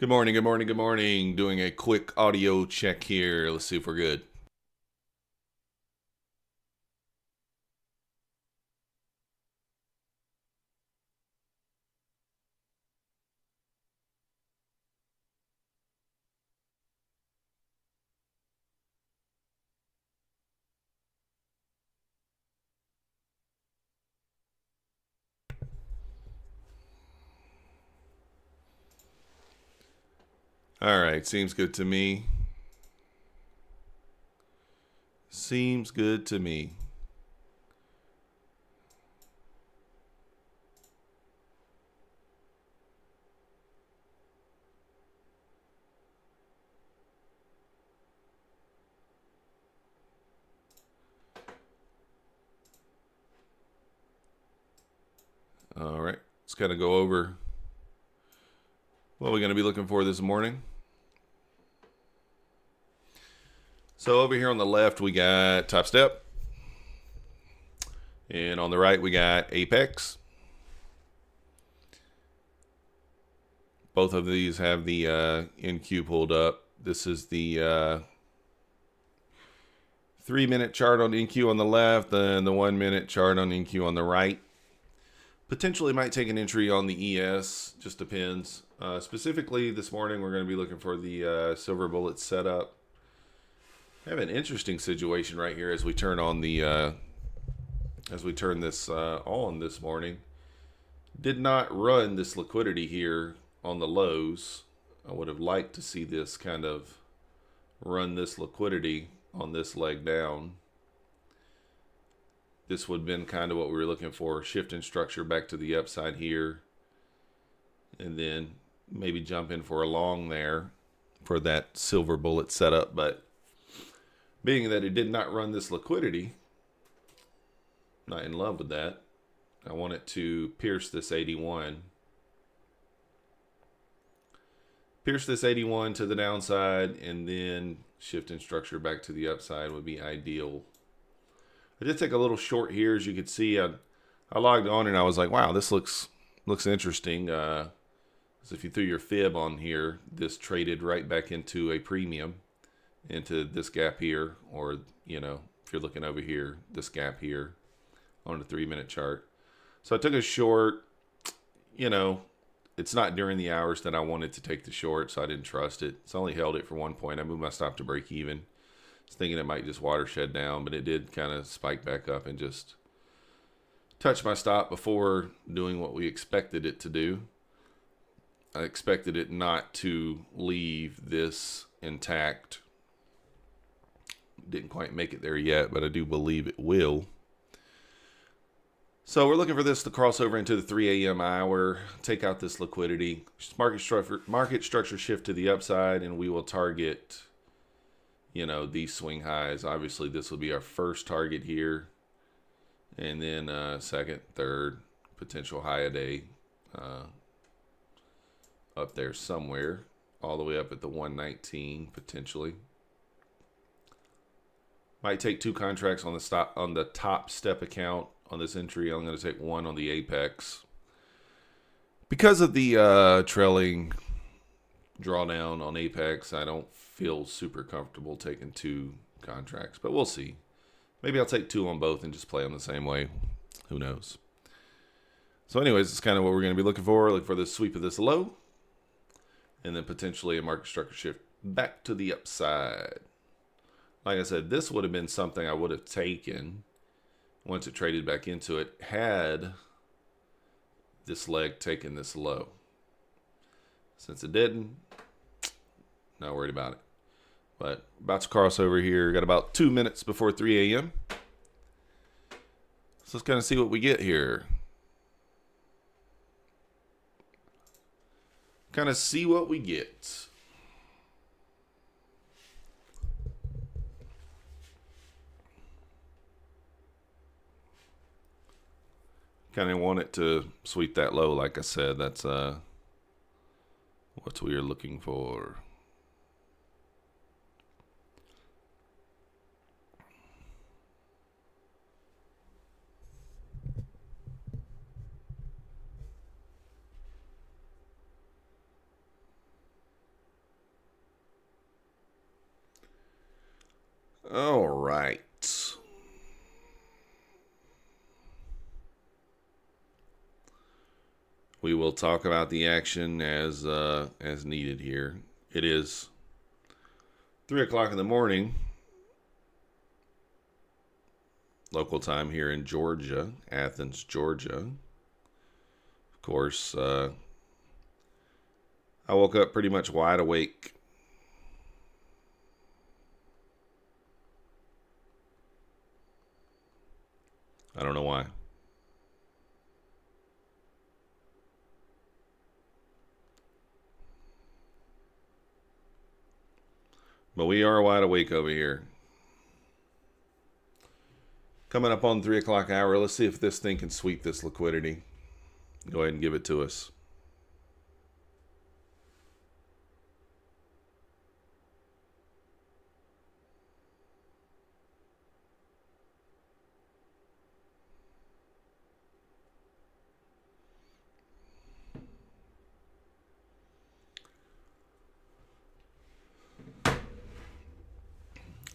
Good morning, good morning, good morning. Doing a quick audio check here. Let's see if we're good. All right, seems good to me. Seems good to me. All right, let's kind of go over what we're going to be looking for this morning. So over here on the left, we got top step. And on the right, we got apex. Both of these have the NQ pulled up. This is the 3-minute chart on NQ on the left and the 1-minute chart on NQ on the right. Potentially might take an entry on the ES, just depends. Specifically this morning, we're going to be looking for the silver bullet setup. I have an interesting situation right here as we turn on the this on this morning. Did not run this liquidity here on the lows. I would have liked to see this kind of run this liquidity on this leg down. This would have been kind of what we were looking for. Shift in structure back to the upside here. And then maybe jump in for a long there for that silver bullet setup. But being that it did not run this liquidity, not in love with that. I want it to pierce this 81. Pierce this 81 to the downside and then shift in structure back to the upside would be ideal. I did take a little short here, as you could see. I logged on and I was like, wow, this looks interesting. So if you threw your fib on here, this traded right back into a premium, into this gap here, or, you know, if you're looking over here, this gap here on the 3-minute chart. So I took a short. You know, it's not during the hours that I wanted to take the short, so I didn't trust it. It's only held it for 1 point. I moved my stop to break even. I was thinking it might just watershed down, but it did kind of spike back up and just touch my stop before doing what we expected it to do. I expected it not to leave this intact. Didn't quite make it there yet, but I do believe it will. So we're looking for this to cross over into the 3 a.m. hour, take out this liquidity, market structure shift to the upside, and we will target, you know, these swing highs. Obviously, this will be our first target here, and then second, third, potential high a day up there somewhere, all the way up at the 119 potentially. Might take 2 contracts on the top step account on this entry. I'm going to take 1 on the apex because of the trailing drawdown on apex. I don't feel super comfortable taking 2 contracts, but we'll see. Maybe I'll take 2 on both and just play them the same way. Who knows? So anyways, it's kind of what we're going to be looking for. Look for the sweep of this low, and then potentially a market structure shift back to the upside. Like I said, this would have been something I would have taken once it traded back into it, had this leg taken this low. Since it didn't, not worried about it. But about to cross over here. Got about 2 minutes before 3 a.m. So let's kind of see what we get here. Kind of see what we get. Kind of want it to sweep that low, like I said. That's what we are looking for. All right. We will talk about the action as needed here. It is 3 o'clock in the morning, local time here in Georgia, Athens, Georgia. Of course, I woke up pretty much wide awake. I don't know why. But we are wide awake over here. Coming up on the 3 o'clock hour, let's see if this thing can sweep this liquidity. Go ahead and give it to us.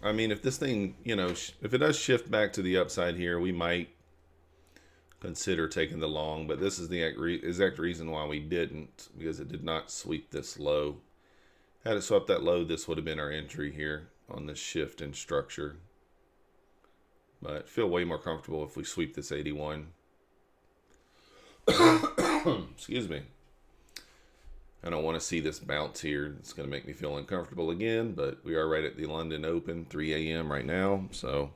I mean, if this thing, if it does shift back to the upside here, we might consider taking the long, but this is the exact reason why we didn't, because it did not sweep this low. Had it swept that low, this would have been our entry here on this shift in structure. But I feel way more comfortable if we sweep this 81. Excuse me. I don't want to see this bounce here. It's going to make me feel uncomfortable again, but we are right at the London Open, 3 a.m. right now. So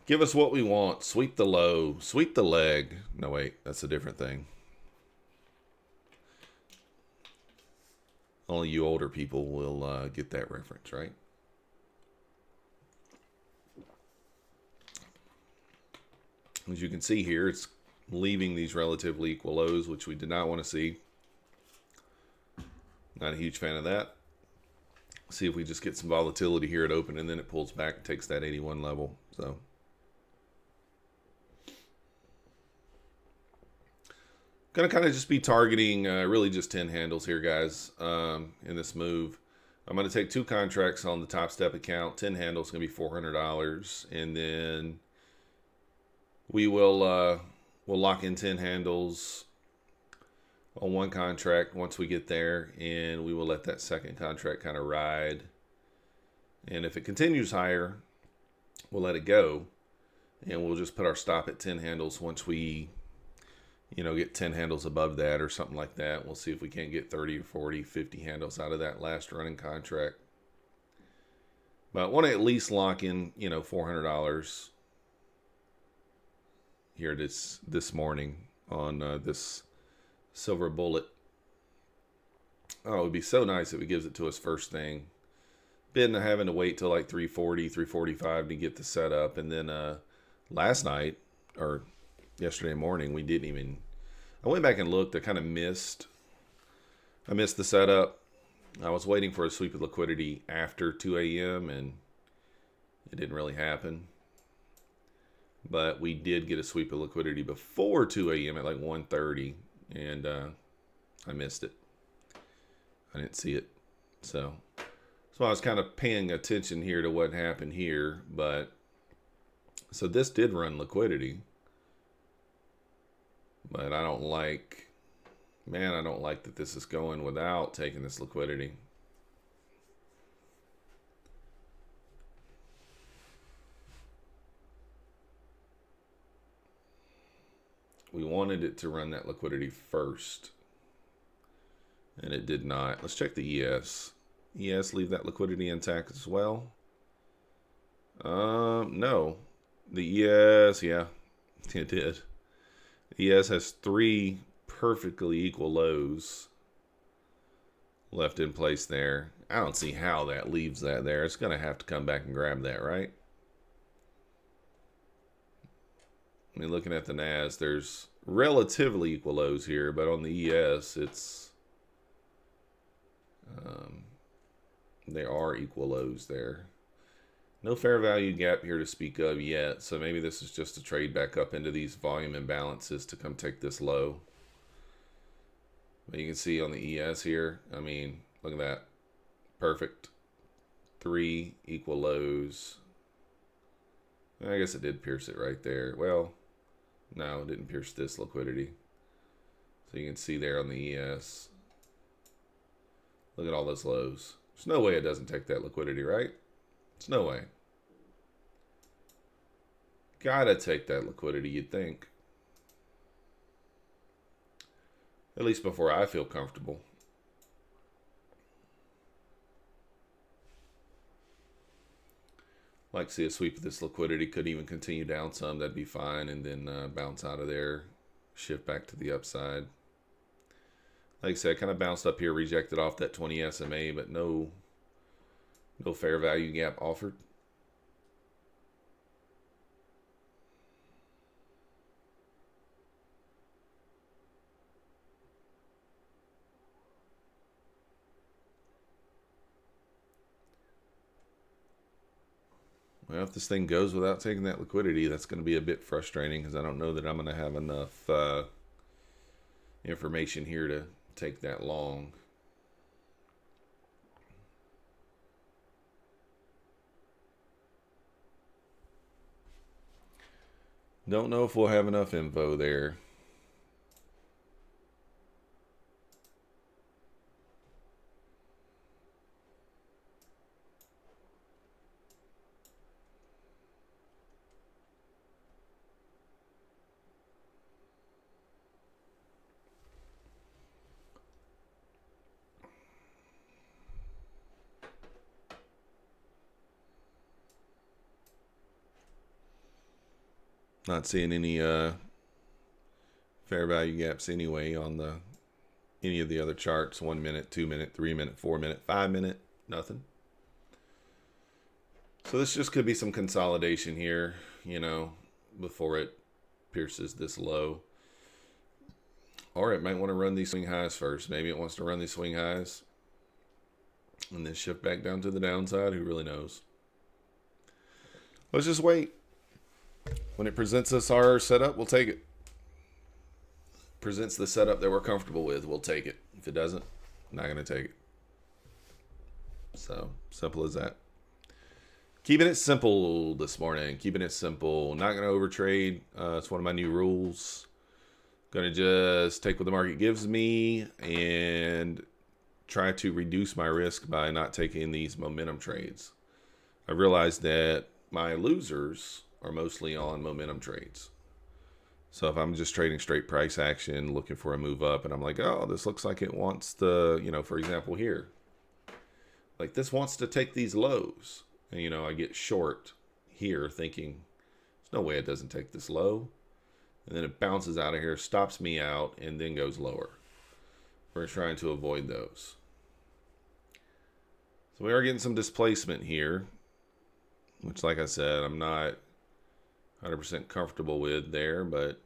give us what we want. Sweep the low. Sweep the leg. No, wait. That's a different thing. Only you older people will get that reference, right? As you can see here, it's leaving these relatively equal lows, which we did not want to see. Not a huge fan of that. See if we just get some volatility here at open, and then it pulls back and takes that 81 level. So gonna kind of just be targeting really just 10 handles here, guys, in this move. I'm going to take 2 contracts on the Top Step account. 10 handles going to be $400, and then we will we'll lock in 10 handles on one contract once we get there, and we will let that second contract kind of ride. And if it continues higher, we'll let it go, and we'll just put our stop at 10 handles once we, get 10 handles above that or something like that. We'll see if we can't get 30 or 40, 50 handles out of that last running contract. But I want to at least lock in, $400 here this morning on this silver bullet. Oh, it would be so nice if it gives it to us first thing. Been having to wait till like 340, 345 to get the setup. And then last night, or yesterday morning, we didn't even... I went back and looked. I kind of missed. I missed the setup. I was waiting for a sweep of liquidity after 2 a.m. and it didn't really happen. But we did get a sweep of liquidity before 2 a.m. at like 1:30, and I missed it. I didn't see it. So I was kind of paying attention here to what happened here. But so this did run liquidity. But I don't like that this is going without taking this liquidity. We wanted it to run that liquidity first, and it did not. Let's check the ES. ES, leave that liquidity intact as well. No. The ES, yeah, it did. ES has 3 perfectly equal lows left in place there. I don't see how that leaves that there. It's going to have to come back and grab that, right? I mean, looking at the NAS, there's relatively equal lows here, but on the ES, it's there are equal lows there. No fair value gap here to speak of yet, so maybe this is just a trade back up into these volume imbalances to come take this low. But you can see on the ES here, I mean, look at that. Perfect. 3 equal lows. I guess it did pierce it right there. Well, no, it didn't pierce this liquidity. So you can see there on the ES. Look at all those lows. There's no way it doesn't take that liquidity, right? There's no way. Gotta take that liquidity, you'd think. At least before I feel comfortable. Like to see a sweep of this liquidity. Could even continue down some. That'd be fine. And then bounce out of there. Shift back to the upside. Like I said, kind of bounced up here. Rejected off that 20 SMA. But no fair value gap offered. Well, if this thing goes without taking that liquidity, that's going to be a bit frustrating because I don't know that I'm going to have enough information here to take that long. Don't know if we'll have enough info there. Not seeing any fair value gaps anyway on any of the other charts. 1 minute, 2 minute, 3 minute, 4 minute, 5 minute, nothing. So this just could be some consolidation here, you know, before it pierces this low. Or it might want to run these swing highs first. Maybe it wants to run these swing highs and then shift back down to the downside. Who really knows? Let's just wait. When it presents us our setup, we'll take it. Presents the setup that we're comfortable with, we'll take it. If it doesn't, not going to take it. So, simple as that. Keeping it simple this morning. Keeping it simple. Not going to overtrade. It's one of my new rules. Going to just take what the market gives me and try to reduce my risk by not taking these momentum trades. I realized that my losers are mostly on momentum trades. So if I'm just trading straight price action, looking for a move up, and I'm like, oh, this looks like it wants to, you know, for example here, like this wants to take these lows. And, you know, I get short here thinking, there's no way it doesn't take this low. And then it bounces out of here, stops me out, and then goes lower. We're trying to avoid those. So we are getting some displacement here, which, like I said, I'm not 100% comfortable with there, but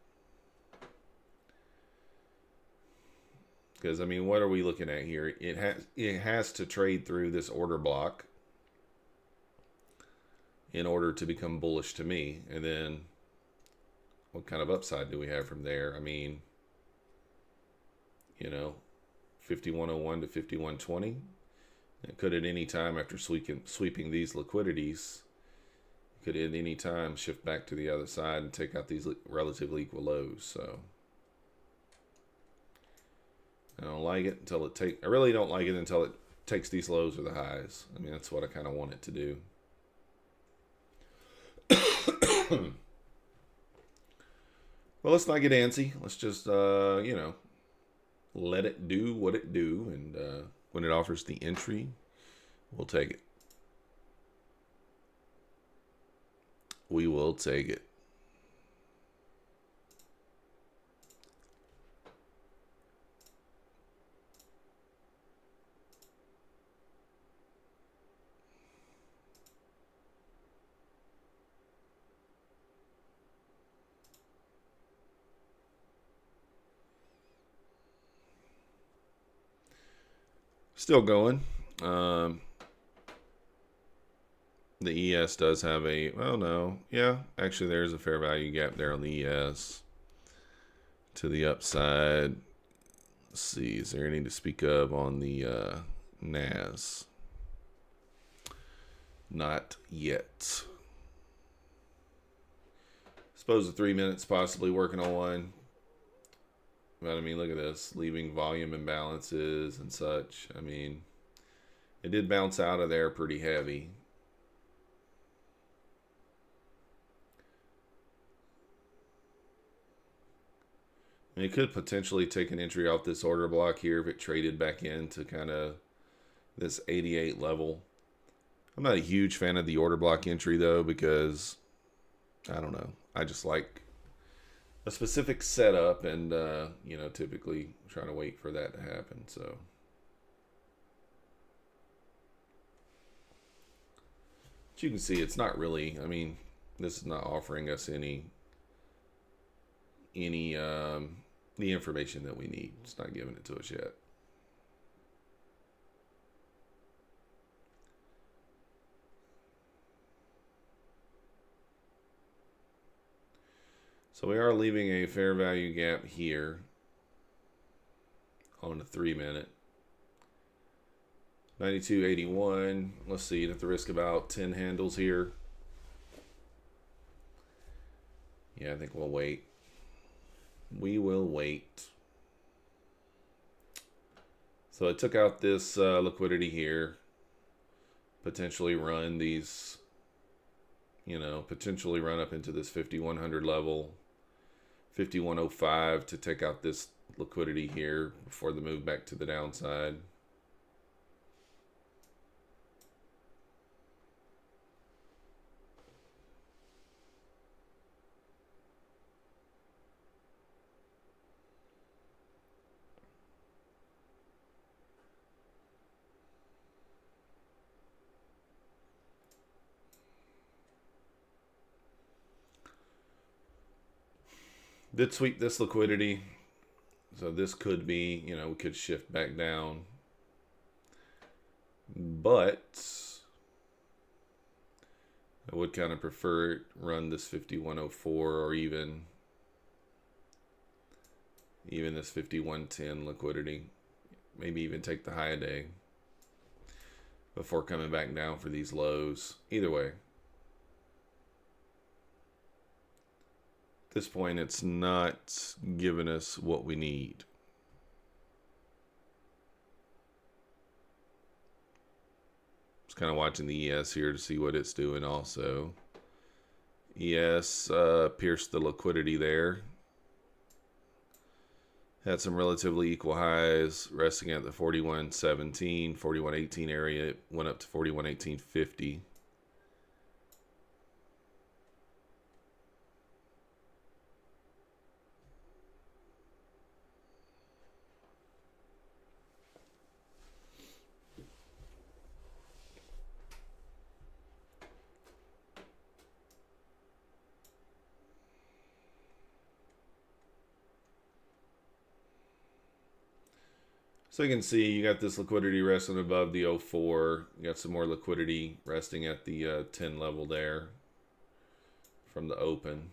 because I mean, what are we looking at here? It has to trade through this order block in order to become bullish to me, and then what kind of upside do we have from there? I mean, you know, 5101 to 5120. It could at any time after sweeping these liquidities, could at any time shift back to the other side and take out these relatively equal lows. So I don't like it until it I really don't like it until it takes these lows or the highs. I mean, that's what I kind of want it to do. Well, let's not get antsy. Let's just you know, let it do what it do, and when it offers the entry, we'll take it. We will take it. Still going. The ES does have a, well, no. Yeah, actually there's a fair value gap there on the ES to the upside. Let's see, is there any to speak of on the NAS? Not yet. Suppose the 3 minutes possibly working on one. But I mean, look at this. Leaving volume imbalances and such. I mean, it did bounce out of there pretty heavy. And it could potentially take an entry off this order block here if it traded back into kind of this 88 level. I'm not a huge fan of the order block entry though, because I don't know. I just like a specific setup, and you know, typically trying to wait for that to happen. So but you can see it's not really, I mean, this is not offering us any the information that we need. It's not giving it to us yet. So we are leaving a fair value gap here on the 3 minute. 92.81. Let's see, you have to risk about 10 handles here. Yeah, I think we'll wait. We will wait. So I took out this liquidity here. Potentially run these, you know, potentially run up into this 5100 level. 5105 to take out this liquidity here before the move back to the downside. Did sweep this liquidity, so this could be, you know, we could shift back down, but I would kind of prefer it run this 5104 or even this 5110 liquidity, maybe even take the high a day before coming back down for these lows. Either way, at this point, it's not giving us what we need. Just kind of watching the ES here to see what it's doing also. ES pierced the liquidity there. Had some relatively equal highs, resting at the 41.17, 41.18 area. It went up to 41.18.50. So you can see you got this liquidity resting above the 04. You got some more liquidity resting at the 10 level there from the open.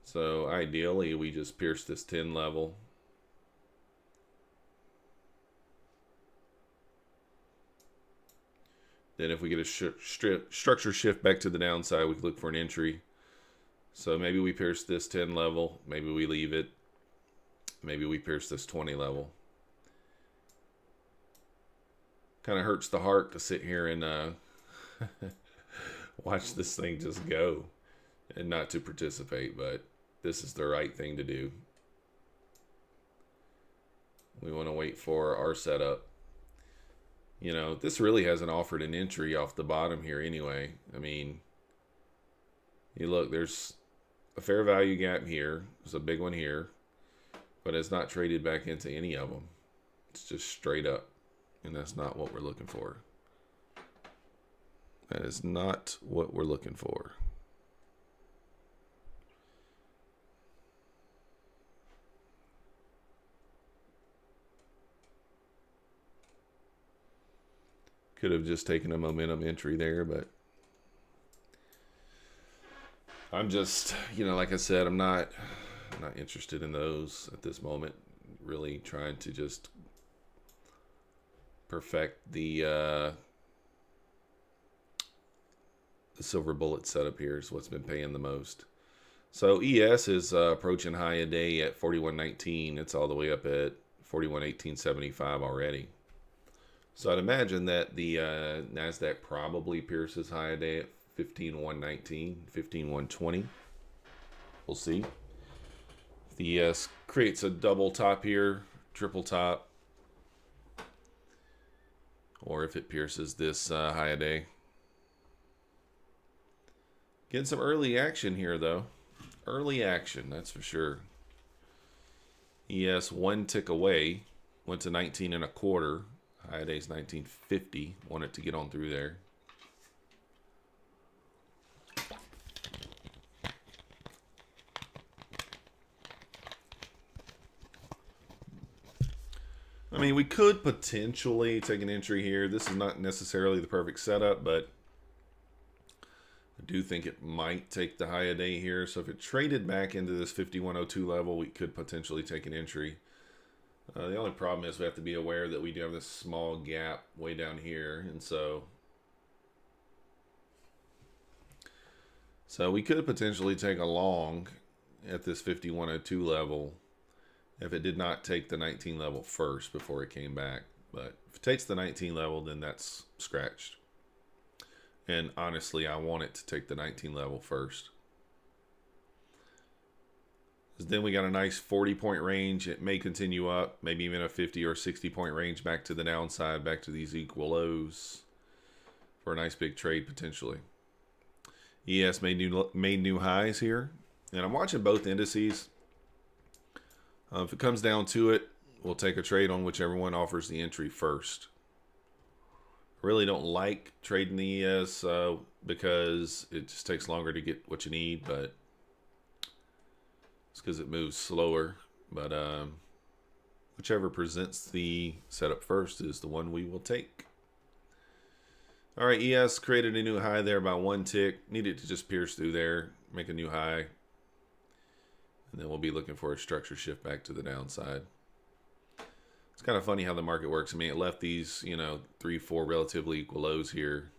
So ideally we just pierce this 10 level. Then if we get a structure shift back to the downside, we can look for an entry. So maybe we pierce this 10 level. Maybe we leave it. Maybe we pierce this 20 level. Kind of hurts the heart to sit here and watch this thing just go and not to participate, but this is the right thing to do. We want to wait for our setup. You know, this really hasn't offered an entry off the bottom here anyway. I mean, you look, there's a fair value gap here. There's a big one here, but it's not traded back into any of them. It's just straight up, and that's not what we're looking for. That is not what we're looking for. Could have just taken a momentum entry there, but I'm just, you know, like I said, I'm not interested in those at this moment. Really trying to just perfect the silver bullet setup here is what's been paying the most. So ES is approaching high a day at 41.19. It's all the way up at 41.1875 already. So I'd imagine that the Nasdaq probably pierces high a day at 15.119, 15.120. We'll see. If the ES creates a double top here, triple top, or if it pierces this high a day. Getting some early action here, though. Early action, that's for sure. ES one tick away. Went to 19.25. High day's 19.50. Want it to get on through there. I mean, we could potentially take an entry here. This is not necessarily the perfect setup, but I do think it might take the high a day here. So if it traded back into this 51.02 level, we could potentially take an entry. The only problem is we have to be aware that we do have this small gap way down here. And so we could potentially take a long at this 51.02 level if it did not take the 19 level first before it came back. But if it takes the 19 level, then that's scratched. And honestly, I want it to take the 19 level first. Then we got a nice 40-point range. It may continue up, maybe even a 50 or 60-point range back to the downside, back to these equal lows for a nice big trade potentially. ES made new highs here. And I'm watching both indices. If it comes down to it, we'll take a trade on whichever one offers the entry first. Really don't like trading the ES because it just takes longer to get what you need, but it's because it moves slower. But whichever presents the setup first is the one we will take. All right, ES created a new high there by one tick. Needed to just pierce through there, make a new high. And then we'll be looking for a structure shift back to the downside. It's kind of funny how the market works. I mean, it left these, 3, 4 relatively equal lows here,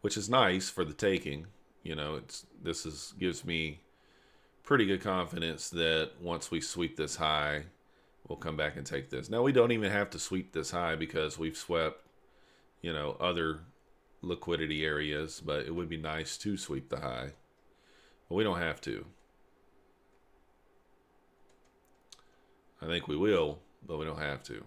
which is nice for the taking. Gives me pretty good confidence that once we sweep this high, we'll come back and take this. Now, we don't even have to sweep this high because we've swept, other liquidity areas, but it would be nice to sweep the high. But we don't have to. I think we will, but we don't have to.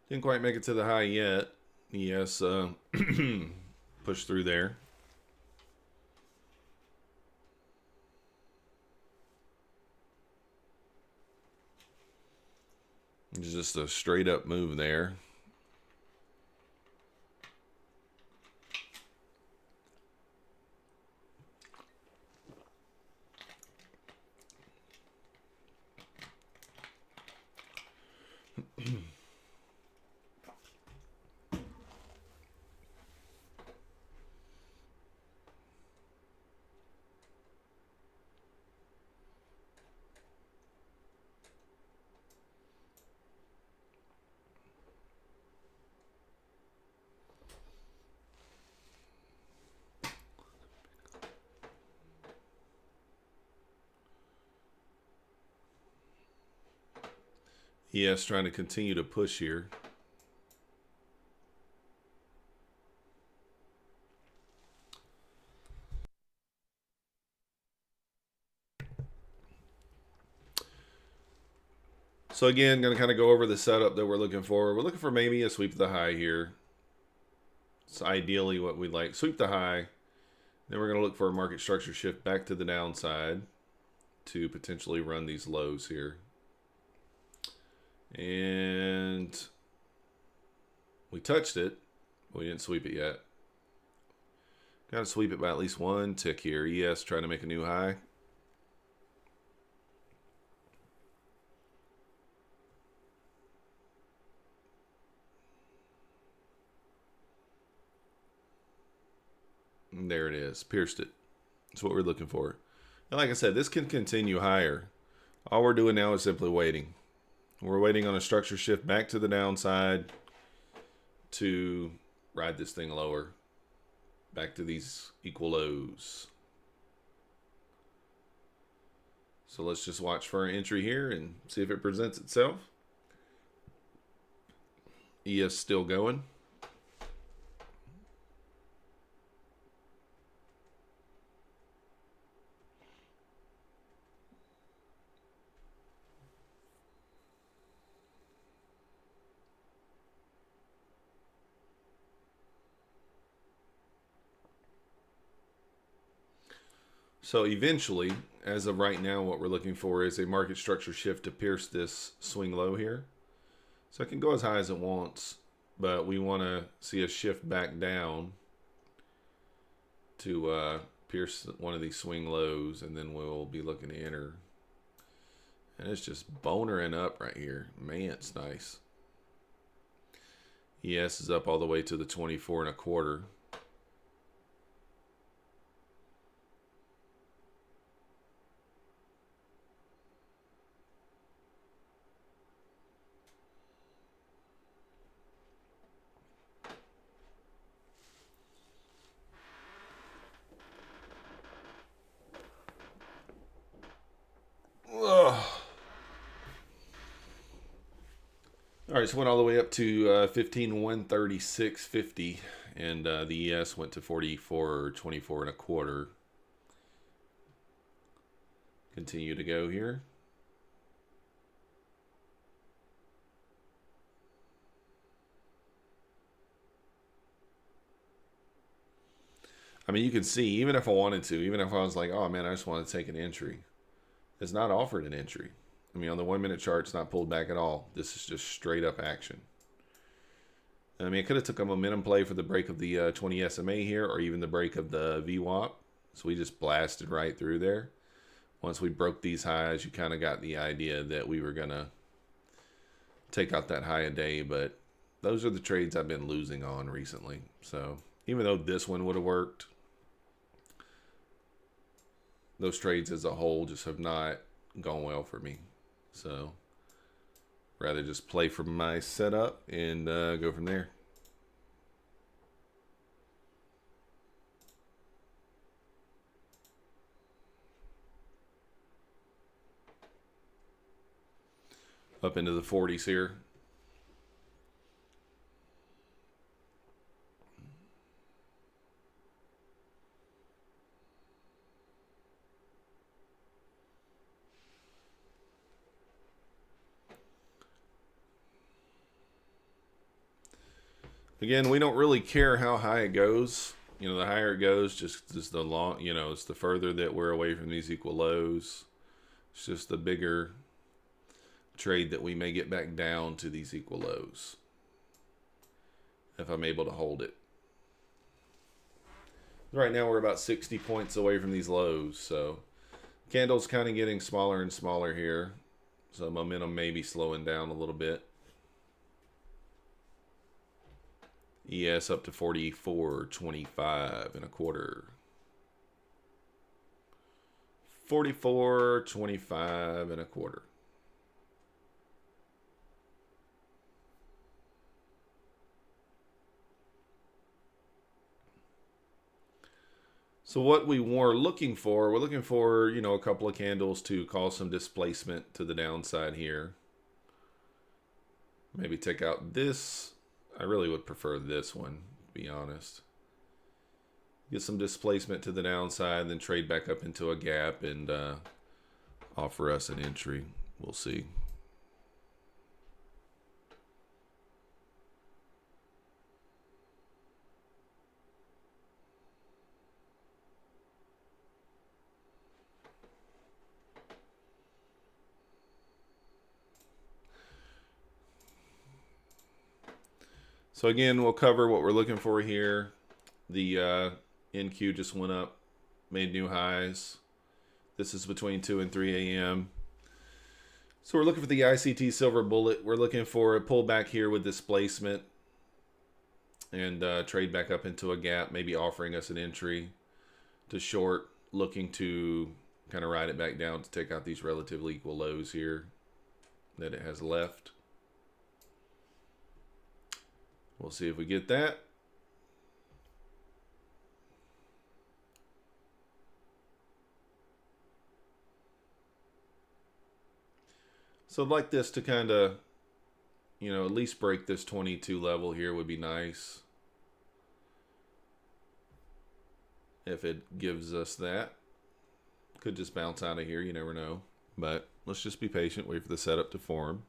Didn't quite make it to the high yet. ES pushed through there. It's just a straight up move there. ES trying to continue to push here. So again, going to kind of go over the setup that we're looking for. We're looking for maybe a sweep of the high here. It's ideally what we'd like. Sweep the high. Then we're going to look for a market structure shift back to the downside. to potentially run these lows here. And we touched it. We didn't sweep it yet. Got to sweep it by at least one tick here. ES trying to make a new high. And there it is. Pierced it. That's what we're looking for. And like I said, this can continue higher. All we're doing now is simply waiting. We're waiting on a structure shift back to the downside to ride this thing lower. Back to these equal lows. So let's just watch for an entry here and see if it presents itself. ES still going. So eventually, as of right now, what we're looking for is a market structure shift to pierce this swing low here. So it can go as high as it wants, but we want to see a shift back down to pierce one of these swing lows, and then we'll be looking to enter. And it's just bonering up right here. Man, it's nice. ES is up all the way to the 24.25. All right, so went all the way up to 15,136.50, and the ES went to 44.24.25. Continue to go here. I mean, you can see, even if I wanted to, even if I was like, oh man, I just want to take an entry, it's not offered an entry. I mean, on the 1 minute chart, it's not pulled back at all. This is just straight up action. I mean, it could have took a momentum play for the break of the 20 SMA here, or even the break of the VWAP. So we just blasted right through there. Once we broke these highs, you kind of got the idea that we were going to take out that high a day. But those are the trades I've been losing on recently. So even though this one would have worked, those trades as a whole just have not gone well for me. So rather just play from my setup and go from there. Up into the 40s here. Again, we don't really care how high it goes. You know, the higher it goes, just the long, you know, it's the further that we're away from these equal lows. It's just the bigger trade that we may get back down to these equal lows if I'm able to hold it. Right now we're about 60 points away from these lows, so candle's kind of getting smaller and smaller here, so momentum may be slowing down a little bit. ES up to 44.25.25. 44.25.25. So what we were looking for, we're looking for, you know, a couple of candles to cause some displacement to the downside here. Maybe take out this. I really would prefer this one, to be honest. Get some displacement to the downside, then trade back up into a gap and offer us an entry. We'll see. So again, we'll cover what we're looking for here. The NQ just went up, made new highs. This is between 2 and 3 a.m. So we're looking for the ICT silver bullet. We're looking for a pullback here with displacement and trade back up into a gap, maybe offering us an entry to short, looking to kind of ride it back down to take out these relatively equal lows here that it has left. We'll see if we get that. So I'd like this to kind of, you know, at least break this 22 level here would be nice. If it gives us that. Could just bounce out of here, you never know. But let's just be patient, wait for the setup to form.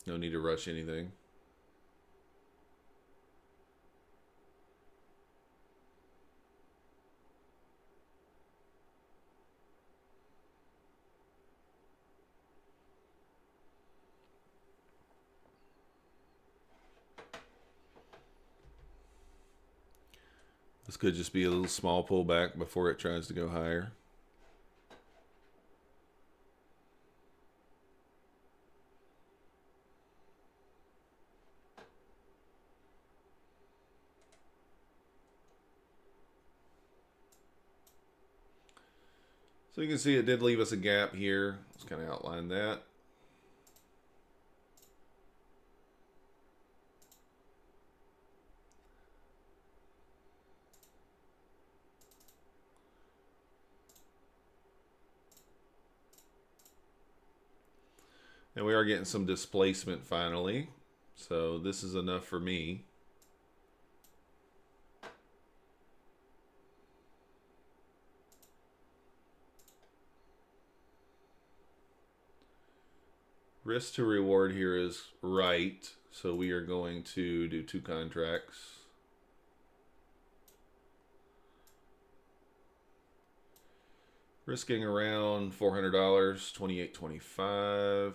No need to rush anything. This could just be a little small pullback before it tries to go higher. So you can see it did leave us a gap here. Let's kind of outline that. And we are getting some displacement finally. So this is enough for me. Risk to reward here is right. So we are going to do 2 contracts. Risking around $400, $28.25.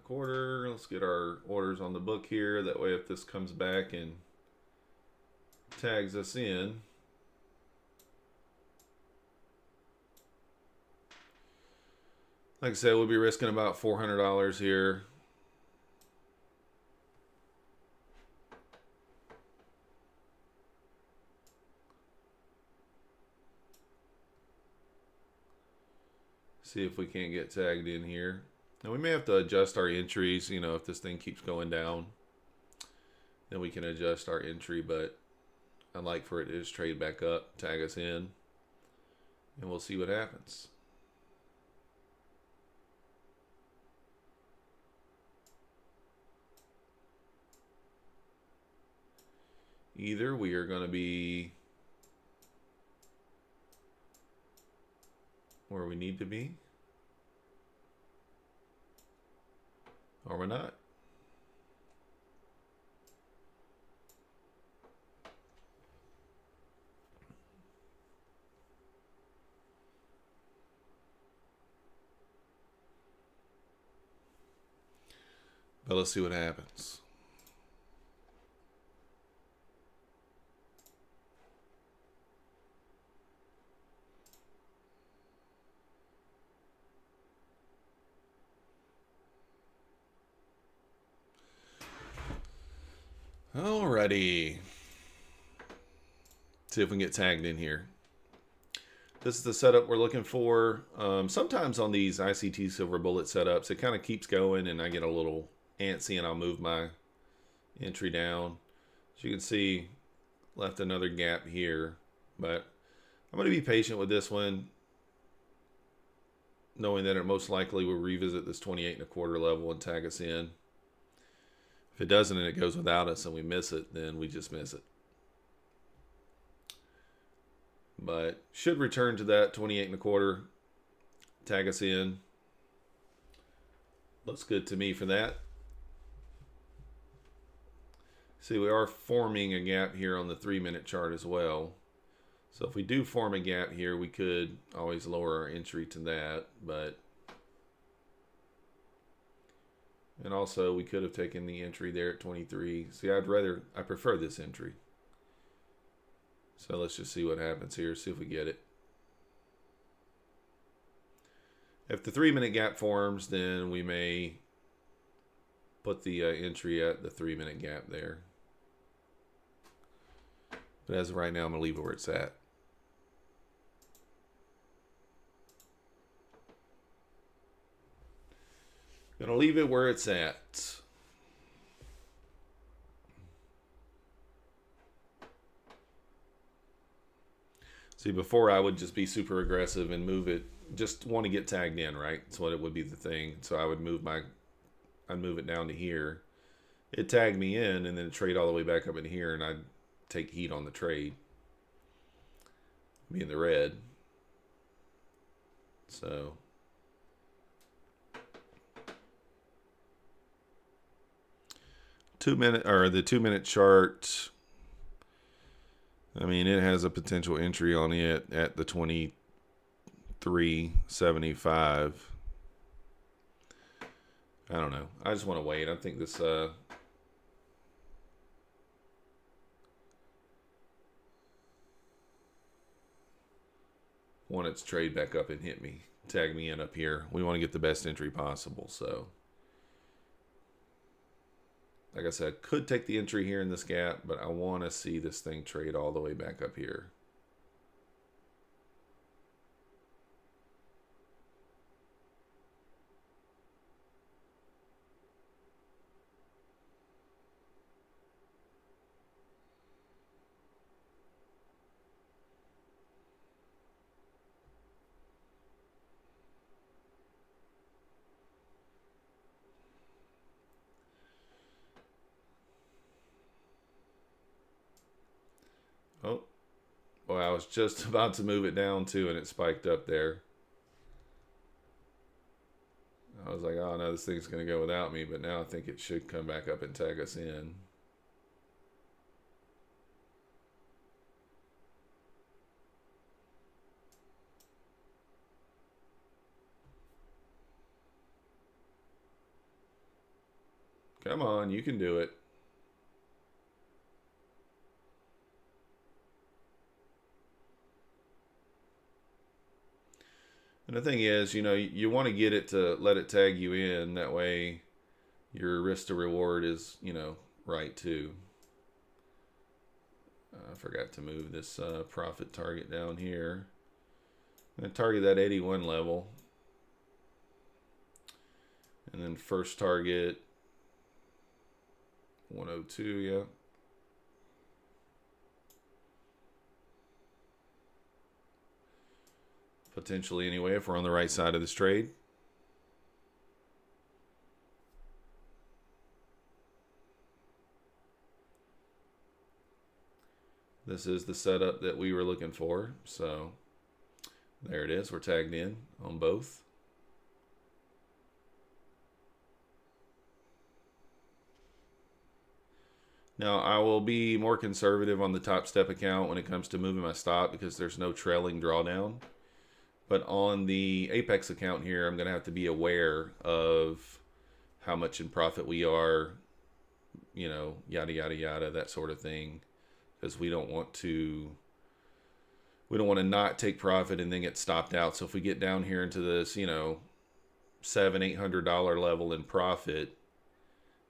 $37.25. Let's get our orders on the book here. That way if this comes back and tags us in, like I said, we'll be risking about $400 here. See if we can't get tagged in here. Now we may have to adjust our entries, you know, if this thing keeps going down, then we can adjust our entry, but I'd like for it to just trade back up, tag us in, and we'll see what happens. Either we are going to be where we need to be, or we're not. But let's see what happens. Alrighty. See if we can get tagged in here. This is the setup we're looking for. Sometimes on these ICT silver bullet setups, it kind of keeps going and I get a little antsy and I'll move my entry down. As you can see, left another gap here, but I'm going to be patient with this one, knowing that it most likely will revisit this 28.25 level and tag us in. If it doesn't and it goes without us and we miss it, then we just miss it. But should return to that 28.25, tag us in. Looks good to me for that. See, we are forming a gap here on the 3-minute chart as well. So if we do form a gap here, we could always lower our entry to that, but and also we could have taken the entry there at 23. See, I prefer this entry. So let's just see what happens here, see if we get it. If the 3-minute gap forms, then we may put the entry at the 3-minute gap there. But as of right now, I'm going to leave it where it's at. Going to leave it where it's at. See, before I would just be super aggressive and move it, just want to get tagged in, right? That's what it would be the thing. So I would I'd move it down to here. It tagged me in and then trade all the way back up in here, and I'd take heat on the trade. Be in the red. So the 2-minute chart, I mean, it has a potential entry on it at the 23.75. I don't know. I just want to wait. I think this want its trade back up and hit me, tag me in up here. We want to get the best entry possible. So like I said, could take the entry here in this gap, but I want to see this thing trade all the way back up here. Oh, well, I was just about to move it down too, and it spiked up there. I was like, oh no, this thing's going to go without me, but now I think it should come back up and tag us in. Come on, you can do it. And the thing is, you know, you want to get it to let it tag you in. That way your risk to reward is, you know, right too. I forgot to move this profit target down here. I'm going to target that 81 level. And then first target 102, yeah. Potentially anyway, if we're on the right side of this trade. This is the setup that we were looking for. So there it is. We're tagged in on both. Now, I will be more conservative on the top step account when it comes to moving my stop because there's no trailing drawdown. But on the Apex account here, I'm going to have to be aware of how much in profit we are, you know, yada, yada, yada, that sort of thing. Because we don't want to not take profit and then get stopped out. So if we get down here into this, you know, $700-800 level in profit,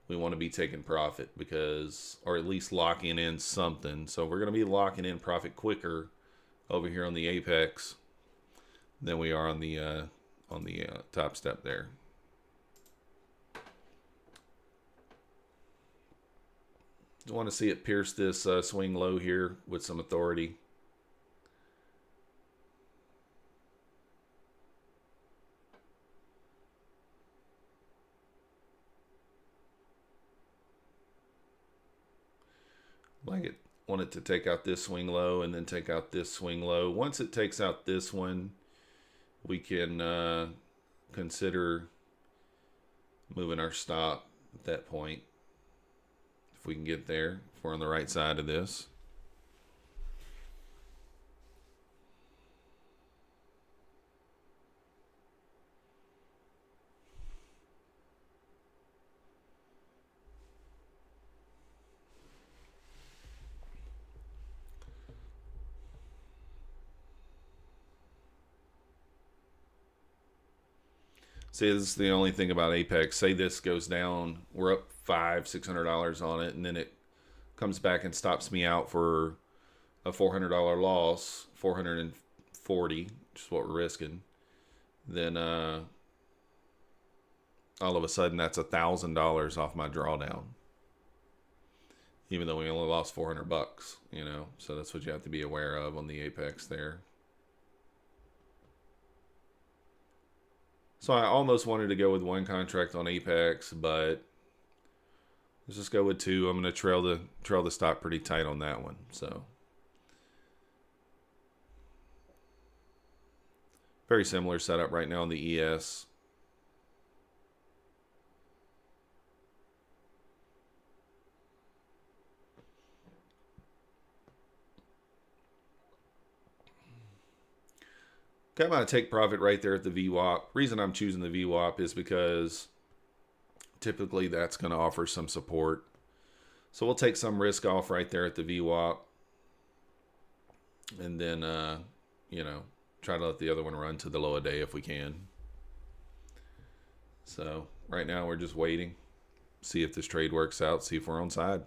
we want to be taking profit because, or at least locking in something. So we're going to be locking in profit quicker over here on the Apex than we are on the top step there. Just want to see it pierce this swing low here with some authority. Want it to take out this swing low and then take out this swing low. Once it takes out this one, we can consider moving our stop at that point. if we can get there, if we're on the right side of this. See, this is the only thing about Apex. Say this goes down, we're up $500-600 on it, and then it comes back and stops me out for a $400 loss, 440, which is what we're risking. Then all of a sudden that's $1,000 off my drawdown, even though we only lost $400, you know. So that's what you have to be aware of on the Apex there. So I almost wanted to go with one contract on Apex, but let's just go with two. I'm going to trail the stop pretty tight on that one. So very similar setup right now on the ES. Got my take profit right there at the VWAP. Reason I'm choosing the VWAP is because typically that's going to offer some support. So we'll take some risk off right there at the VWAP. And then, you know, try to let the other one run to the low of day if we can. So right now we're just waiting. See if this trade works out. See if we're on side.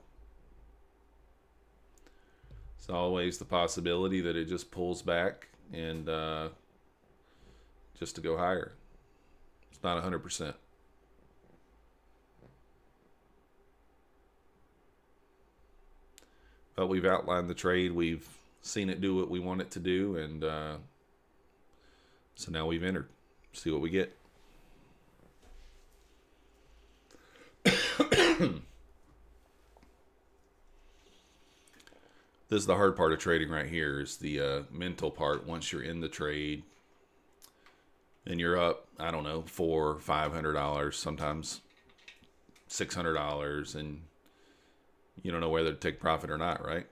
It's always the possibility that it just pulls back and just to go higher. It's not 100%. But we've outlined the trade. We've seen it do what we want it to do. And so now we've entered. See what we get. This is the hard part of trading right here, is the mental part. Once you're in the trade and you're up, I don't know, $400, $500, sometimes $600, and you don't know whether to take profit or not, right?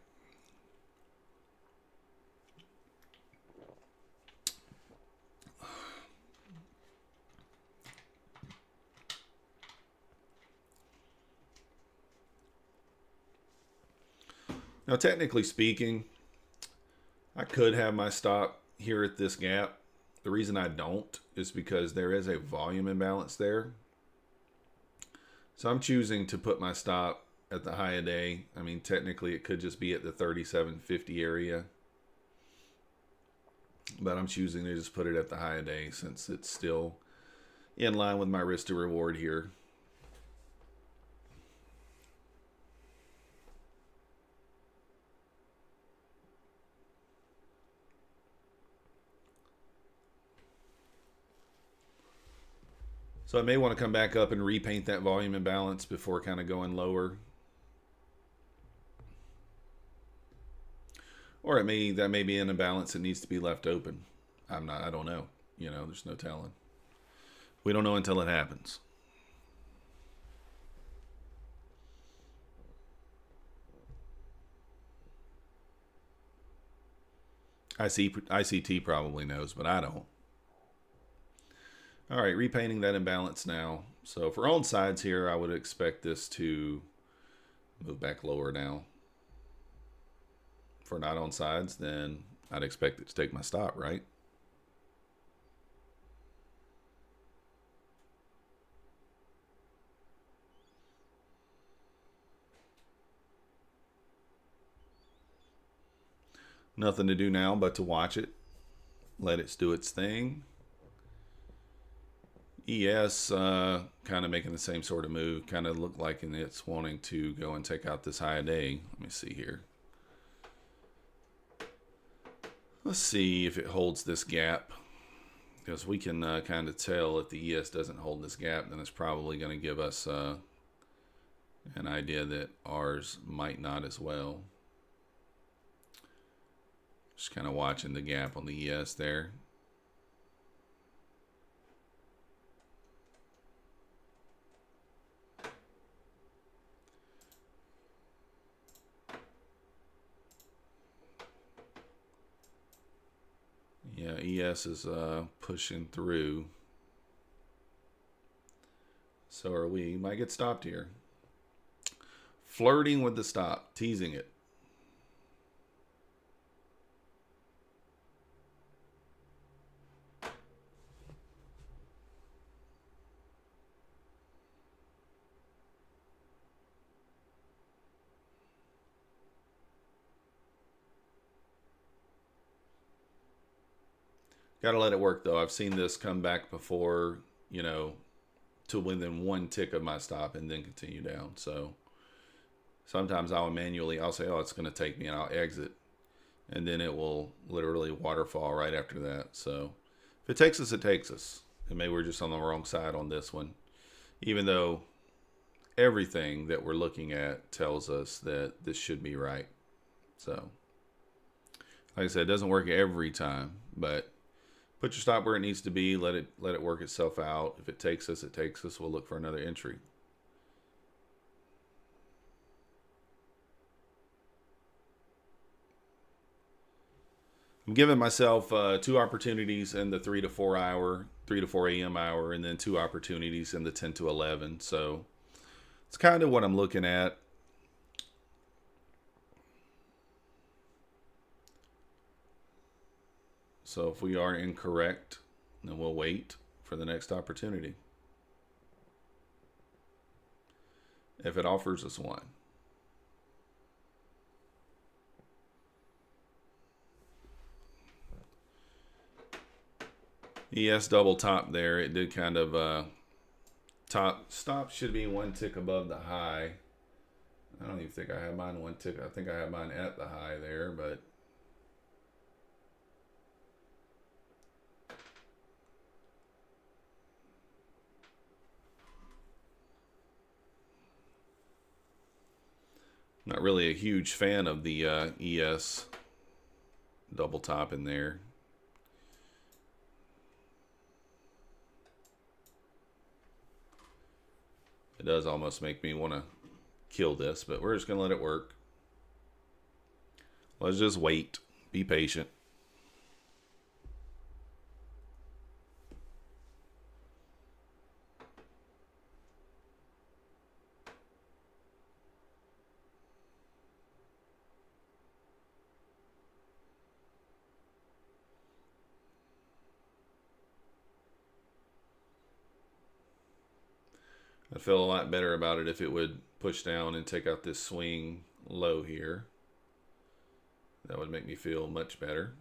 Now, technically speaking, I could have my stop here at this gap. The reason I don't is because there is a volume imbalance there. So I'm choosing to put my stop at the high of day. I mean, technically it could just be at the 37.50 area. But I'm choosing to just put it at the high of day since it's still in line with my risk to reward here. So I may want to come back up and repaint that volume imbalance before kind of going lower. Or that may be an imbalance that needs to be left open. I don't know. You know, there's no telling. We don't know until it happens. ICT probably knows, but I don't. All right, repainting that imbalance now. So for on sides here, I would expect this to move back lower now. For not on sides, then I'd expect it to take my stop, right? Nothing to do now but to watch it. Let it do its thing. ES kind of making the same sort of move. Kind of look like it's wanting to go and take out this high day. Let me see here. Let's see if it holds this gap. Because we can kind of tell if the ES doesn't hold this gap, then it's probably going to give us an idea that ours might not as well. Just kind of watching the gap on the ES there. ES is pushing through. So are we. Might get stopped here. Flirting with the stop, teasing it. Got to let it work, though. I've seen this come back before, you know, to within one tick of my stop and then continue down. So sometimes I'll say, oh, it's going to take me, and I'll exit. And then it will literally waterfall right after that. So if it takes us, it takes us. And maybe we're just on the wrong side on this one. Even though everything that we're looking at tells us that this should be right. So, like I said, it doesn't work every time, but put your stop where it needs to be. Let it work itself out. If it takes us, it takes us. We'll look for another entry. I'm giving myself 2 opportunities in the 3 to 4 a.m. hour, and then 2 opportunities in the 10 to 11. So it's kind of what I'm looking at. So if we are incorrect, then we'll wait for the next opportunity, if it offers us one. ES double top there. It did kind of top stop should be 1 tick above the high. I don't even think I have mine 1 tick. I think I have mine at the high there, but not really a huge fan of the ES double top in there. It does almost make me want to kill this, but we're just going to let it work. Let's just wait. Be patient. I'd feel a lot better about it if it would push down and take out this swing low here. That would make me feel much better.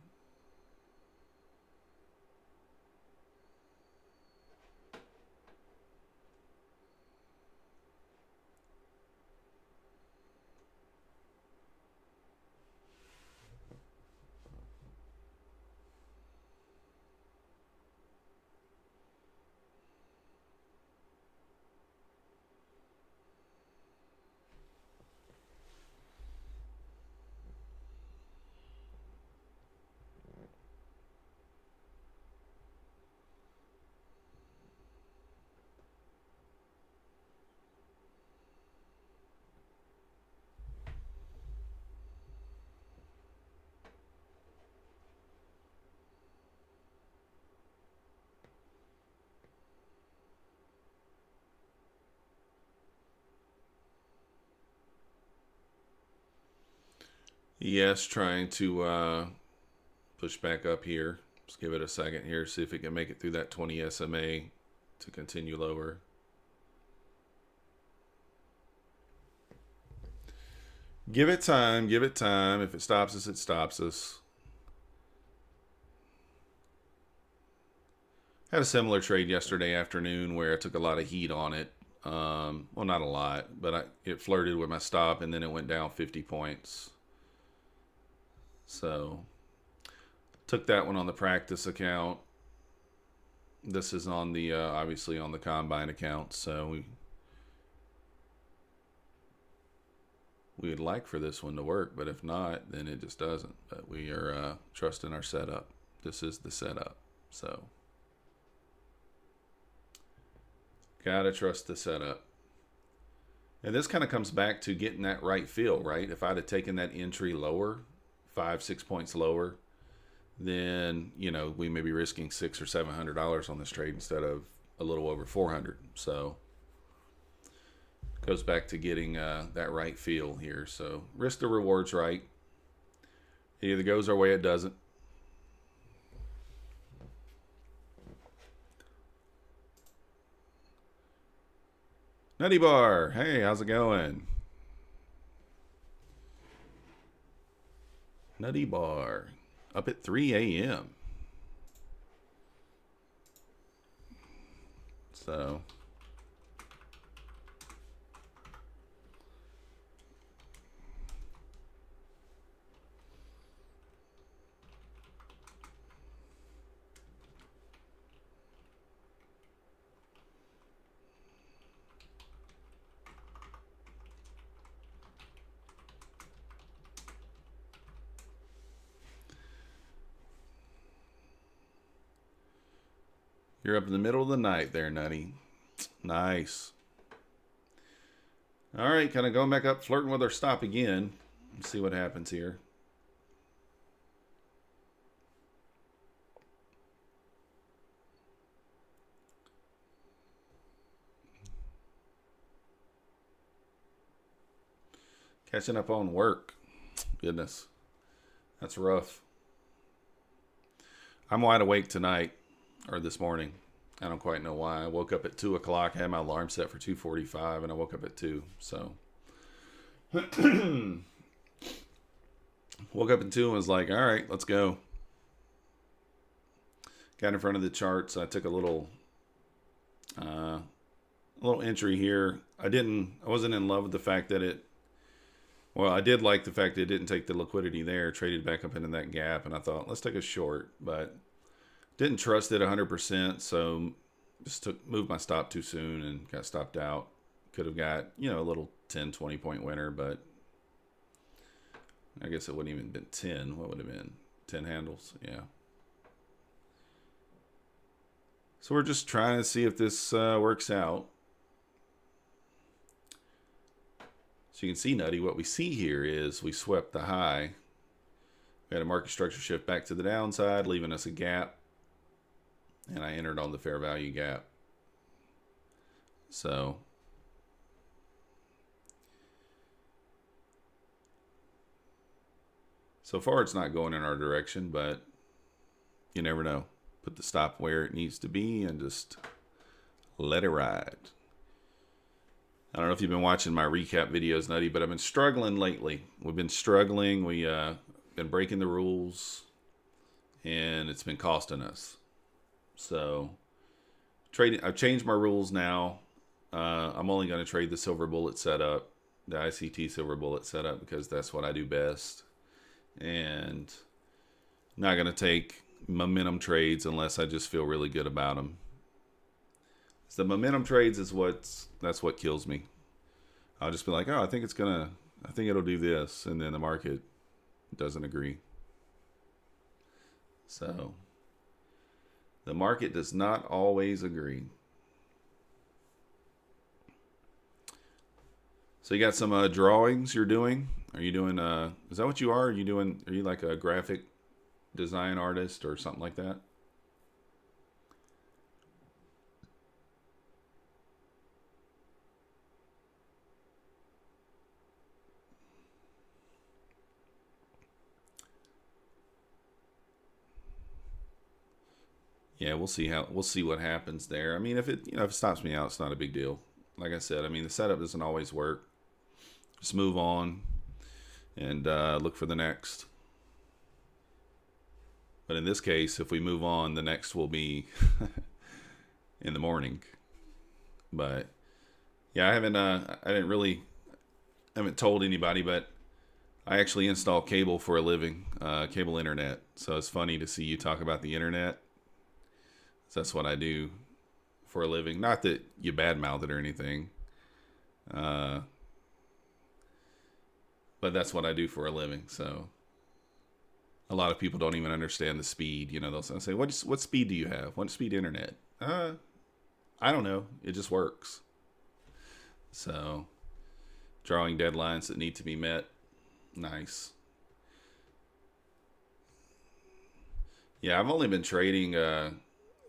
Yes, trying to push back up here. Let's give it a second here, see if it can make it through that 20 SMA to continue lower. Give it time, give it time. If it stops us, it stops us. Had a similar trade yesterday afternoon where I took a lot of heat on it. Well, not a lot, but it flirted with my stop, and then it went down 50 points. So took that one on the practice account. This is on the obviously on the combine account. So we would like for this one to work, but if not, then it just doesn't. But we are trusting our setup. This is the setup. So gotta trust the setup. And this kind of comes back to getting that right feel, right? If I'd have taken that entry lower, 5-6 points lower, then, you know, we may be risking $600 or $700 on this trade instead of a little over 400. So goes back to getting that right feel here. So risk the reward's right. It either goes our way, it doesn't. Nutty Bar, hey, how's it going? Nutty Bar, up at 3 a.m. So you're up in the middle of the night there, Nutty. Nice. All right, kind of going back up, flirting with our stop again. Let's see what happens here. Catching up on work. Goodness. That's rough. I'm wide awake tonight, or this morning. I don't quite know why. I woke up at 2 o'clock. I had my alarm set for 2:45, and I woke up at 2. So woke up at 2 and was like, all right, let's go. Got in front of the charts. I took a little entry here. I wasn't in love with the fact that I did like the fact that it didn't take the liquidity there, traded back up into that gap, and I thought, let's take a short, but didn't trust it 100%, so just moved my stop too soon and got stopped out. Could have got, a little 10, 20 point winner, but I guess it wouldn't even been 10. What would it have been? 10 handles? Yeah. So we're just trying to see if this works out. So you can see, Nutty, what we see here is we swept the high. We had a market structure shift back to the downside, leaving us a gap. And I entered on the fair value gap. So far it's not going in our direction, but you never know. Put the stop where it needs to be and just let it ride. I don't know if you've been watching my recap videos, Nutty, but I've been struggling lately. We've been struggling. We've been breaking the rules, and it's been costing us. So I've changed my rules now. I'm only going to trade the silver bullet setup, the ICT silver bullet setup, because that's what I do best. And not going to take momentum trades unless I just feel really good about them. So the momentum trades is that's what kills me. I'll just be like, oh, I think it'll do this, and then the market doesn't agree. So the market does not always agree. So you got some drawings you're doing? Are you doing is that what you are? Are you like a graphic design artist or something like that? Yeah, we'll see what happens there. I mean, if it stops me out, it's not a big deal. Like I said, I mean, the setup doesn't always work. Just move on and look for the next. But in this case, if we move on, the next will be in the morning. But yeah, I haven't told anybody, but I actually install cable for a living, cable internet. So it's funny to see you talk about the internet. That's what I do for a living. Not that you badmouth it or anything. But that's what I do for a living. So a lot of people don't even understand the speed. They'll say, what speed do you have? What speed internet? I don't know. It just works. So drawing deadlines that need to be met. Nice. Yeah, I've only been trading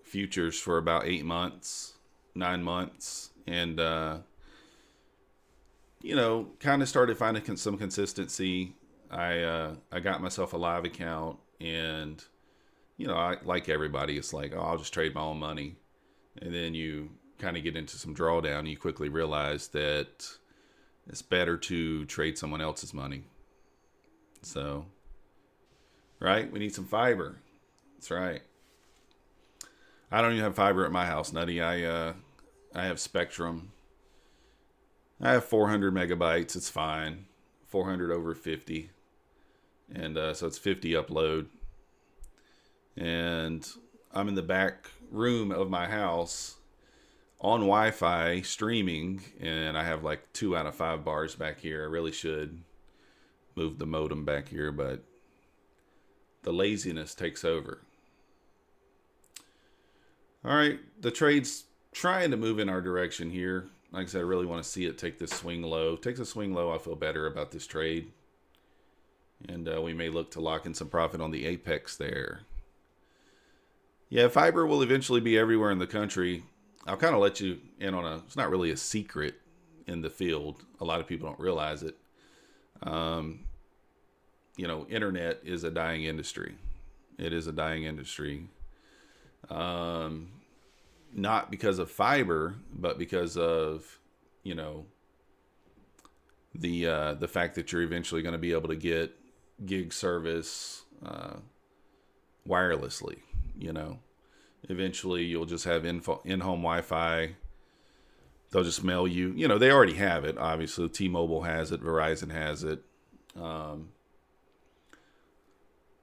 futures for about 8 months, 9 months, and kind of started finding some consistency. I got myself a live account, and I like everybody. It's like, oh, I'll just trade my own money, and then you kind of get into some drawdown. And you quickly realize that it's better to trade someone else's money. So, right, we need some fiber. That's right. I don't even have fiber at my house, Nutty. I have Spectrum. I have 400 megabytes. It's fine. 400 over 50, and so it's 50 upload. And I'm in the back room of my house on Wi-Fi streaming, and I have like 2 out of 5 bars back here. I really should move the modem back here, but the laziness takes over. All right, the trade's trying to move in our direction here. Like I said, I really want to see it take this swing low. Takes a swing low, I feel better about this trade. And we may look to lock in some profit on the apex there. Yeah, fiber will eventually be everywhere in the country. I'll kind of let you in on it's not really a secret in the field. A lot of people don't realize it. Internet is a dying industry. It is a dying industry. Not because of fiber, but because of, the fact that you're eventually going to be able to get gig service wirelessly. Eventually you'll just have in-home Wi-Fi. They'll just mail you. They already have it. Obviously, T-Mobile has it. Verizon has it.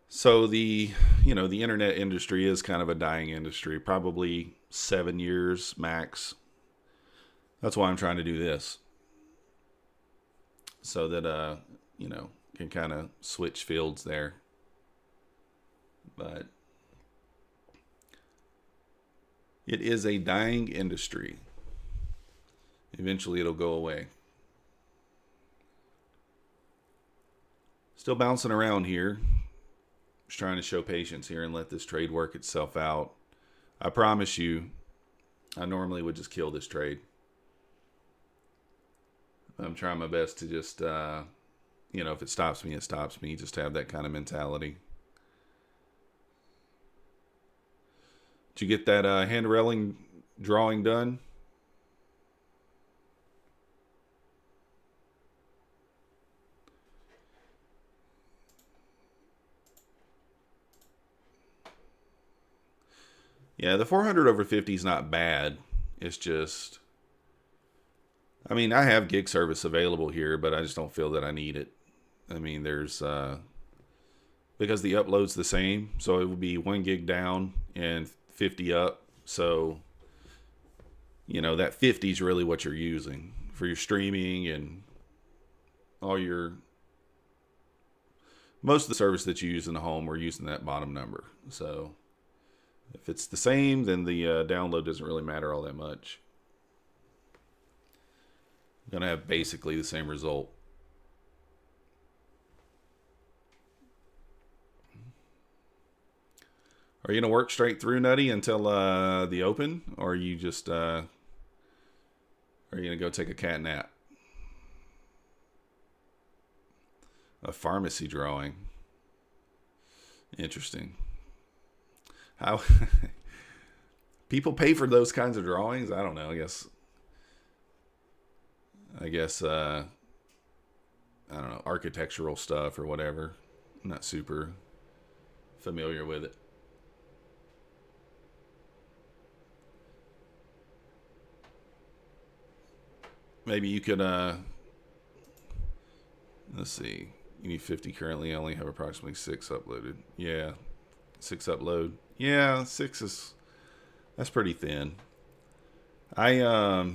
So the internet industry is kind of a dying industry. Probably 7 years max. That's why I'm trying to do this, so that can kind of switch fields there. But it is a dying industry. Eventually it'll go away. Still bouncing around here. Just trying to show patience here and let this trade work itself out. I promise you, I normally would just kill this trade. I'm trying my best to just, if it stops me, it stops me. Just have that kind of mentality. Did you get that hand railing drawing done? Yeah, the 400 over 50 is not bad. It's just, I have gig service available here, but I just don't feel that I need it. There's, because the upload's the same, so it would be 1 gig down and 50 up. So, that 50 is really what you're using for your streaming and all most of the service that you use in the home, we're using that bottom number. So if it's the same, then the download doesn't really matter all that much. I'm going to have basically the same result. Are you going to work straight through, Nutty, until the open? Or are you just, are you going to go take a cat nap? A pharmacy drawing. Interesting. How people pay for those kinds of drawings? I don't know. I guess I don't know, architectural stuff or whatever. I'm not super familiar with it. Maybe you could let's see. You need 50 currently. I only have approximately 6 uploaded. Yeah. 6 upload. Yeah, 6 that's pretty thin. I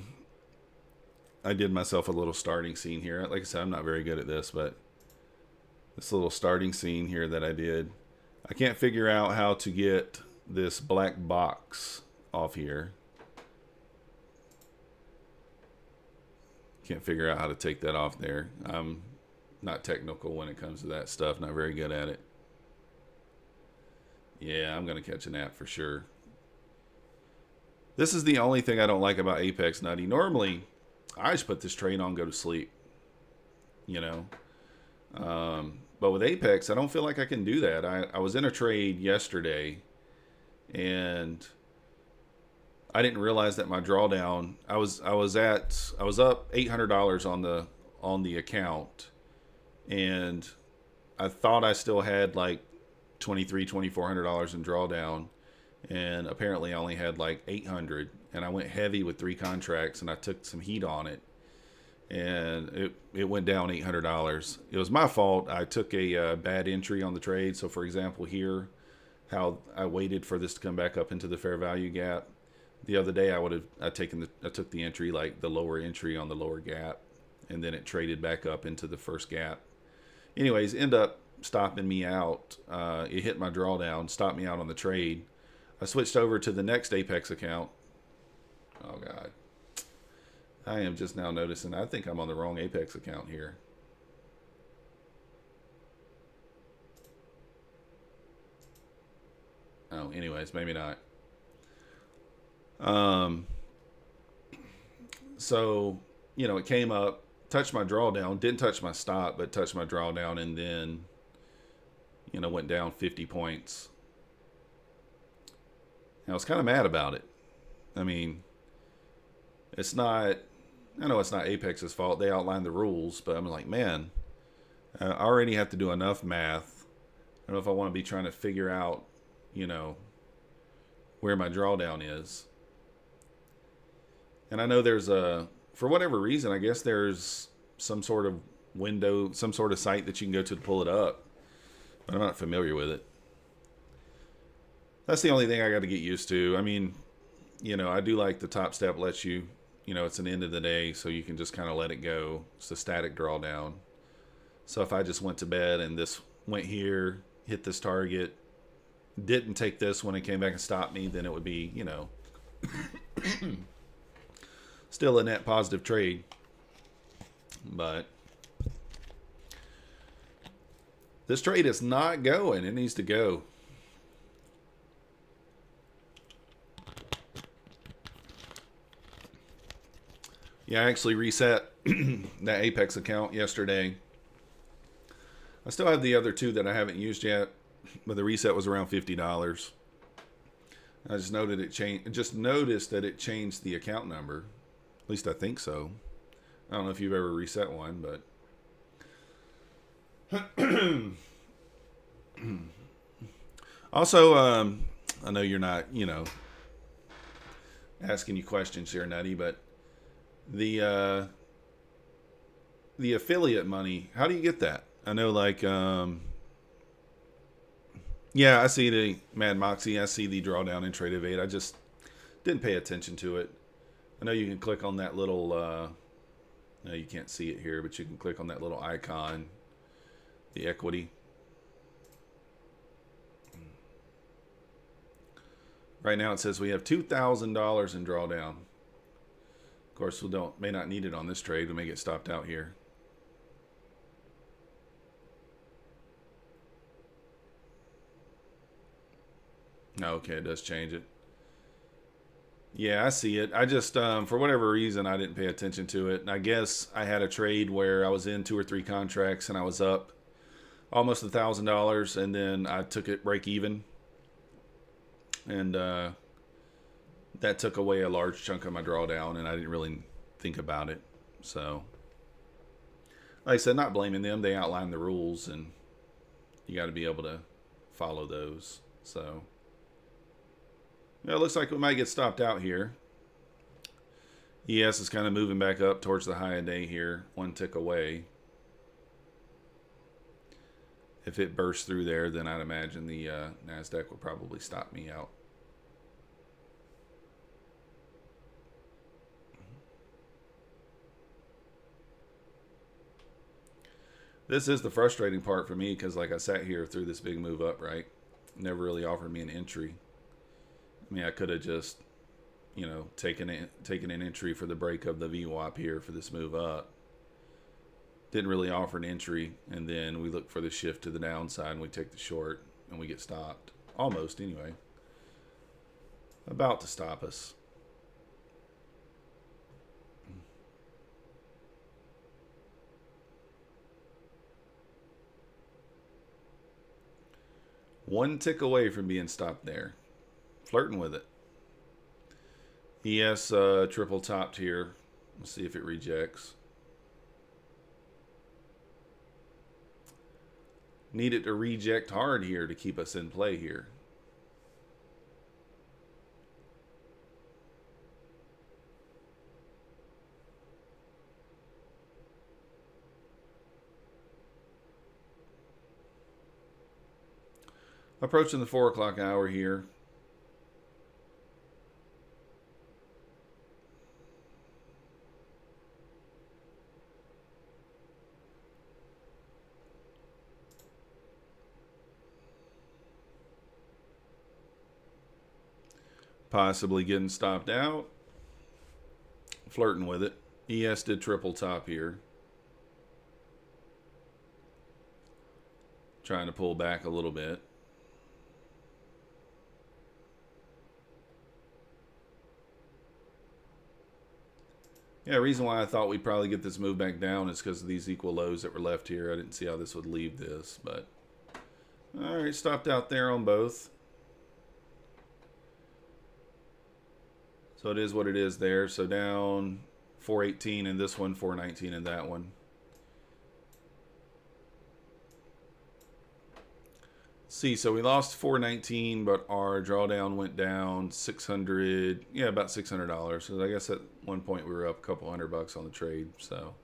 did myself a little starting scene here. Like I said, I'm not very good at this, but this little starting scene here that I did, I can't figure out how to get this black box off here. Can't figure out how to take that off there. I'm not technical when it comes to that stuff. Not very good at it. Yeah, I'm going to catch a nap for sure. This is the only thing I don't like about Apex, Nutty. Normally, I just put this trade on, go to sleep, you know. But with Apex, I don't feel like I can do that. I was in a trade yesterday, and I didn't realize that my drawdown. I was up $800 on the account, and I thought I still had like $2,400 in drawdown, and apparently I only had like 800, and I went heavy with 3 contracts, and I took some heat on it, and it went down $800. It was my fault. I took a bad entry on the trade. So for example here, how I waited for this to come back up into the fair value gap. The other day I took the entry, like the lower entry on the lower gap, and then it traded back up into the first gap. Anyways, end up stopping me out. It hit my drawdown, stopped me out on the trade. I switched over to the next Apex account. Oh God, I am just now noticing. I think I'm on the wrong Apex account here. Oh, anyways, maybe not. So, it came up, touched my drawdown, didn't touch my stop, but touched my drawdown, and then, went down 50 points. And I was kind of mad about it. I mean, I know it's not Apex's fault. They outlined the rules, but I'm like, man, I already have to do enough math. I don't know if I want to be trying to figure out, where my drawdown is. And I know for whatever reason, I guess there's some sort of window, some sort of site that you can go to pull it up. But I'm not familiar with it. That's the only thing I got to get used to. I mean, I do like the top step lets you, it's an end of the day, so you can just kind of let it go. It's a static drawdown. So if I just went to bed and this went here, hit this target, didn't take this when it came back and stopped me, then it would be, still a net positive trade. But this trade is not going. It needs to go. Yeah, I actually reset that Apex account yesterday. I still have the other 2 that I haven't used yet, but the reset was around $50. I just noted it changed. Just noticed that it changed the account number. At least I think so. I don't know if you've ever reset one, but also, I know you're not, asking you questions here, Nutty, but the affiliate money, how do you get that? I know, like, yeah, I see the Mad Moxie. I see the drawdown in Trade Evade. I just didn't pay attention to it. I know you can click on that little, no, you can't see it here, but you can click on that little icon, the equity. Right now it says we have $2,000 in drawdown. Of course, we may not need it on this trade. We may get stopped out here. Okay, it does change it. Yeah, I see it. I just, for whatever reason, I didn't pay attention to it. And I guess I had a trade where I was in 2 or 3 contracts and I was up almost $1,000, and then I took it break even. And that took away a large chunk of my drawdown, and I didn't really think about it. So, like I said, not blaming them. They outlined the rules, and you got to be able to follow those. So, yeah, it looks like we might get stopped out here. ES is kind of moving back up towards the high of day here, 1 tick away. If it bursts through there, then I'd imagine the Nasdaq will probably stop me out. This is the frustrating part for me because, like, I sat here through this big move up, right? Never really offered me an entry. I mean, I could have just, taken an entry for the break of the VWAP here for this move up. Didn't really offer an entry, and then we look for the shift to the downside, and we take the short, and we get stopped almost anyway. About to stop us. One tick away from being stopped there. Flirting with it. ES triple topped here. Let's see if it rejects. Need it to reject hard here to keep us in play here. Approaching the 4 o'clock hour here. Possibly getting stopped out. Flirting with it. ES did triple top here. Trying to pull back a little bit. Yeah, the reason why I thought we'd probably get this move back down is because of these equal lows that were left here. I didn't see how this would leave this, but all right, stopped out there on both. So it is what it is there. So down 418 in this one, 419 in that one. See, so we lost 419, but our drawdown went down 600. Yeah, about $600. So I guess at one point we were up a couple $100 on the trade. So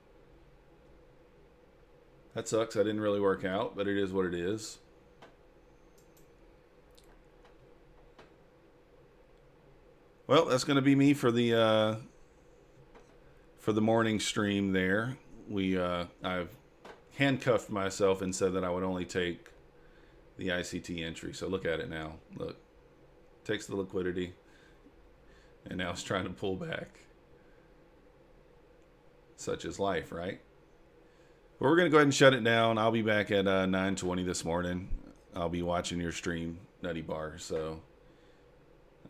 that sucks. That didn't really work out, but it is what it is. Well, that's going to be me for the morning stream there. I've handcuffed myself and said that I would only take the ICT entry. So look at it now. Look, takes the liquidity, and now it's trying to pull back. Such is life, right? But we're going to go ahead and shut it down. I'll be back at 9:20 this morning. I'll be watching your stream, Nutty Bar. So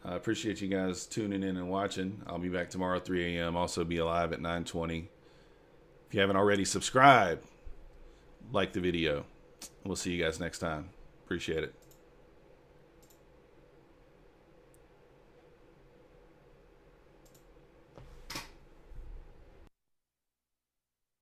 I appreciate you guys tuning in and watching. I'll be back tomorrow at 3 a.m. Also be alive at 9:20. If you haven't already, subscribe, like the video. We'll see you guys next time. Appreciate it.